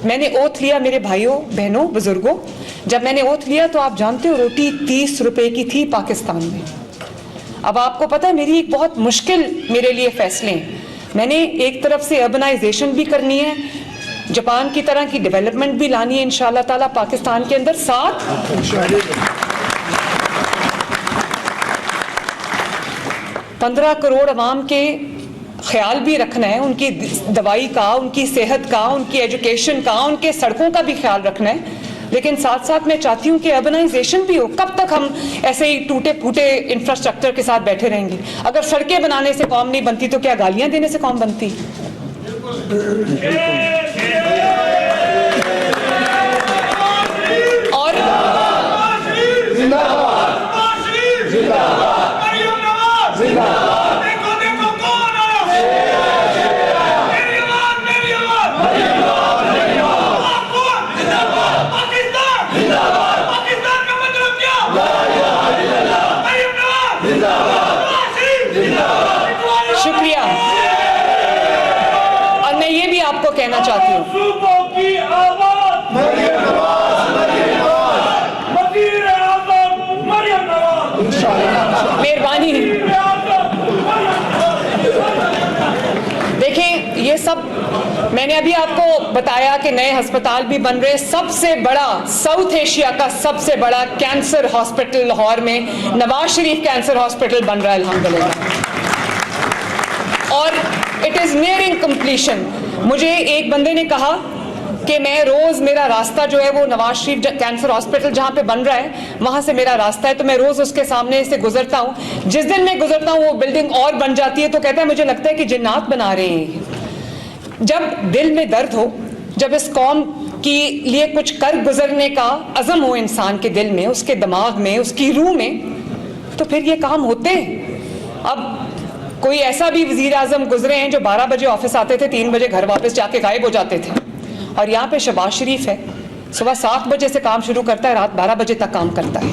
मैंने ओथ लिया मेरे भाइयों बहनों बुजुर्गों, जब मैंने ओथ लिया तो आप जानते हो रोटी 30 रुपए की थी पाकिस्तान में। अब आपको पता है मेरी एक बहुत मुश्किल मेरे लिए फैसले हैं। मैंने एक तरफ से अर्बनाइजेशन भी करनी है, जापान की तरह की डेवलपमेंट भी लानी है इंशाल्लाह ताला पाकिस्तान के अंदर, साथ 15 करोड़ अवाम के ख्याल भी रखना है, उनकी दवाई का, उनकी सेहत का, उनकी एजुकेशन का, उनके सड़कों का भी ख्याल रखना है। लेकिन साथ साथ मैं चाहती हूँ कि अर्बनाइजेशन भी हो। कब तक हम ऐसे ही टूटे फूटे इंफ्रास्ट्रक्चर के साथ बैठे रहेंगे? अगर सड़कें बनाने से कौम नहीं बनती तो क्या गालियां देने से कौम बनती? और शुक्रिया। और मैं ये भी आपको कहना चाहती हूँ, मेहरबानी। देखें ये सब मैंने अभी आपको बताया कि नए अस्पताल भी बन रहे। सबसे बड़ा साउथ एशिया का सबसे बड़ा कैंसर हॉस्पिटल लाहौर में नवाज शरीफ कैंसर हॉस्पिटल बन रहा है अल्हम्दुलिल्लाह, और इट इज नियरिंग कंप्लीशन। मुझे एक बंदे ने कहा कि मैं रोज, मेरा रास्ता जो है वो नवाज शरीफ कैंसर हॉस्पिटल जहाँ पे बन रहा है वहां से मेरा रास्ता है, तो मैं रोज उसके सामने से गुजरता हूँ। जिस दिन मैं गुजरता हूँ वो बिल्डिंग और बन जाती है, तो कहता है मुझे लगता है कि जिन्नात बना रहे हैं। जब दिल में दर्द हो, जब इस कौम के लिए कुछ कर गुजरने का अज़म हो इंसान के दिल में, उसके दिमाग में, उसकी रूह में, तो फिर ये काम होते हैं। अब कोई ऐसा भी वजीर आजम गुजरे हैं जो 12 बजे ऑफिस आते थे, 3 बजे घर वापस जाके गायब हो जाते थे, और यहाँ पे शहबाज शरीफ है, सुबह 7 बजे से काम शुरू करता है, रात 12 बजे तक काम करता है।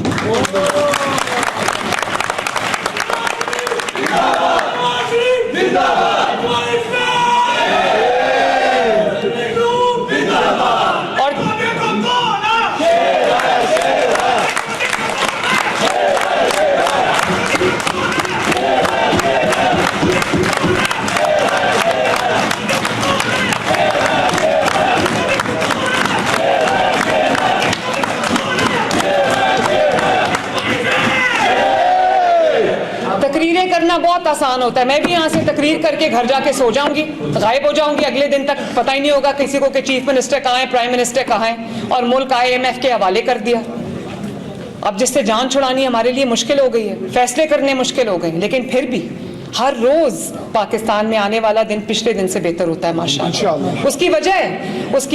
तकरीरें करना बहुत आसान होता है। मैं भी यहाँ से तकरीर करके घर जाके सो जाऊंगी, गायब हो जाऊंगी, अगले दिन तक पता ही नहीं होगा किसी को कि चीफ मिनिस्टर कहाँ है, प्राइम मिनिस्टर कहाँ है, और मुल्क IMF के हवाले कर दिया। अब जिससे जान छुड़ानी हमारे लिए मुश्किल हो गई है, फैसले करने मुश्किल हो गए, लेकिन फिर भी हर रोज पाकिस्तान में आने वाला दिन पिछले दिन से बेहतर होता है माशाअल्लाह। उसकी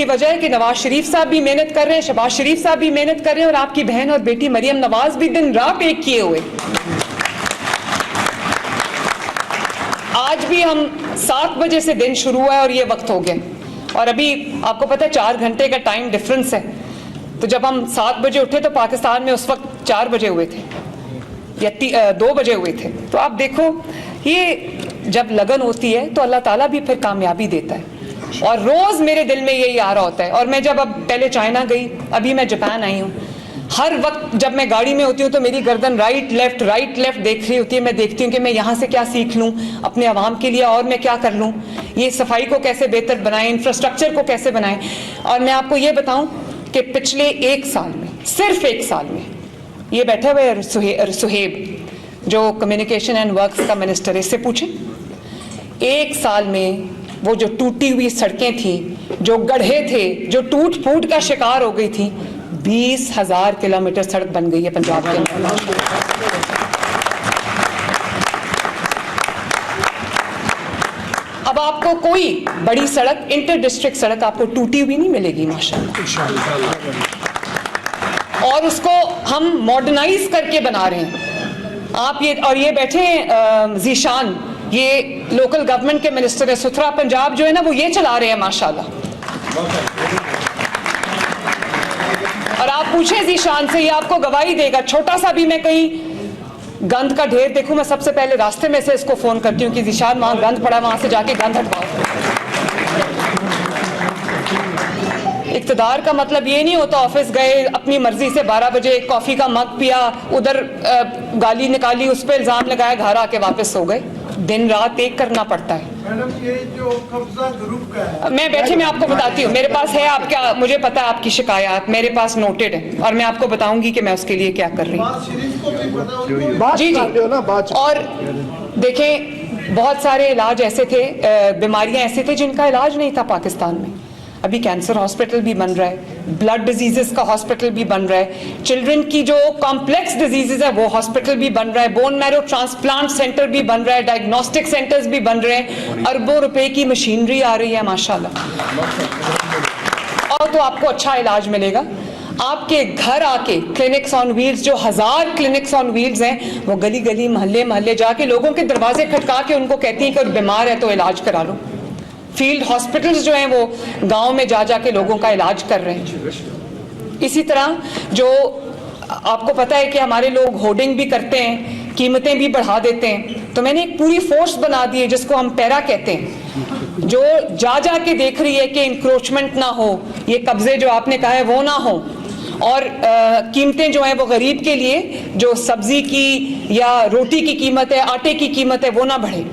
वजह है कि नवाज शरीफ साहब भी मेहनत कर रहे हैं, शहबाज शरीफ साहब भी मेहनत कर रहे हैं, और आपकी बहन और बेटी मरियम नवाज भी दिन रात एक किए हुए। आज भी हम 7 बजे से दिन शुरू हुआ है और ये वक्त हो गया, और अभी आपको पता है 4 घंटे का टाइम डिफरेंस है। तो जब हम 7 बजे उठे तो पाकिस्तान में उस वक्त 4 बजे हुए थे या 2 बजे हुए थे। तो आप देखो, ये जब लगन होती है तो अल्लाह ताला भी फिर कामयाबी देता है, और रोज मेरे दिल में यही आ रहा होता है। और मैं जब अब पहले चाइना गई, अभी मैं जापान आई हूँ, हर वक्त जब मैं गाड़ी में होती हूँ तो मेरी गर्दन राइट लेफ्ट देख रही होती है। मैं देखती हूँ कि मैं यहाँ से क्या सीख लूँ अपने आवाम के लिए, और मैं क्या कर लूँ, ये सफाई को कैसे बेहतर बनाएं, इंफ्रास्ट्रक्चर को कैसे बनाएं। और मैं आपको ये बताऊँ कि पिछले 1 साल में, सिर्फ 1 साल में, ये बैठे हुए सुहेब जो कम्युनिकेशन एंड वर्क्स का मिनिस्टर है, इससे पूछें, 1 साल में वो जो टूटी हुई सड़कें थी, जो गड्ढे थे, जो टूट फूट का शिकार हो गई थी, 20,000 किलोमीटर सड़क बन गई है पंजाब के अंदर। अब आपको कोई बड़ी सड़क, इंटर डिस्ट्रिक्ट सड़क आपको टूटी हुई नहीं मिलेगी माशाअल्लाह, और उसको हम मॉडर्नाइज करके बना रहे हैं। आप ये बैठे हैं जीशान, ये लोकल गवर्नमेंट के मिनिस्टर है, सुथरा पंजाब जो है ना, वो ये चला रहे हैं माशाल्लाह। और आप पूछें जीशान से, ये आपको गवाही देगा। छोटा सा भी मैं कहीं गंद का ढेर देखूं, मैं सबसे पहले रास्ते में से इसको फोन करती हूँ कि जीशान वहां गंद पड़ा, वहां से जाके गंद हटवाओ। इक़्तिदार का मतलब ये नहीं होता ऑफिस गए, अपनी मर्जी से 12 बजे कॉफ़ी का मग पिया, उधर गाली निकाली, उस पर इल्ज़ाम लगाया, घर आके वापस सो गए। दिन रात एक करना पड़ता है। मैडम, ये जो कब्जा ग्रुप का है, मैं आपको बताती हूँ, मेरे पास है, आपका मुझे पता है आपकी शिकायत मेरे पास नोटेड है, और मैं आपको बताऊंगी कि मैं उसके लिए क्या कर रही हूँ। बात शरीफ को भी पता, उनको जी जी। और देखें, बहुत सारे इलाज ऐसे थे, बीमारियां ऐसे थे जिनका इलाज नहीं था पाकिस्तान में। अभी कैंसर हॉस्पिटल भी बन रहा है, ब्लड डिजीजेस का हॉस्पिटल भी बन रहा है, चिल्ड्रन की जो कॉम्प्लेक्स डिजीजेस है वो हॉस्पिटल भी बन रहा है, बोन मैरो ट्रांसप्लांट सेंटर भी बन रहा है, डायग्नोस्टिक सेंटर्स भी बन रहे हैं, अरबों रुपए की मशीनरी आ रही है माशाल्लाह। और तो आपको अच्छा इलाज मिलेगा। आपके घर आके क्लिनिक्स ऑन व्हील्स, जो 1000 क्लिनिक्स ऑन व्हील्स हैं, वो गली गली मोहल्ले मोहल्ले जाके लोगों के दरवाजे खटका के उनको कहती हैं कि बीमार है तो इलाज करा लो। फील्ड हॉस्पिटल्स जो हैं वो गांव में जा जाके लोगों का इलाज कर रहे हैं। इसी तरह जो आपको पता है कि हमारे लोग होर्डिंग भी करते हैं, कीमतें भी बढ़ा देते हैं, तो मैंने एक पूरी फोर्स बना दी है जिसको हम पैरा कहते हैं, जो जा जा के देख रही है कि इंक्रोचमेंट ना हो, ये कब्जे जो आपने कहा है वो ना हो, और कीमतें जो हैं वो गरीब के लिए जो सब्जी की या रोटी की कीमत है, आटे की कीमत है, वो ना बढ़े।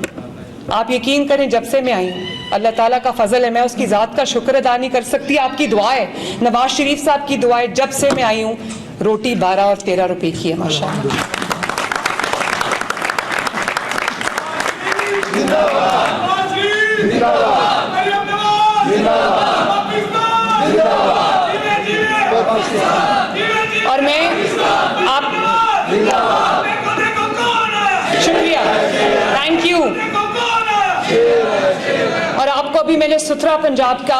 आप यकीन करें, जब से मैं आई हूँ, अल्लाह ताला का फजल है, मैं उसकी ज़ात का शुक्र अदा नहीं कर सकती। आपकी दुआ है, नवाज शरीफ साहब की दुआ है, जब से मैं आई हूँ रोटी 12 और 13 रुपए की है माशाल्लाह। और मैं आप शुक्रिया, थैंक यू। और आपको अभी मैंने सुथरा पंजाब का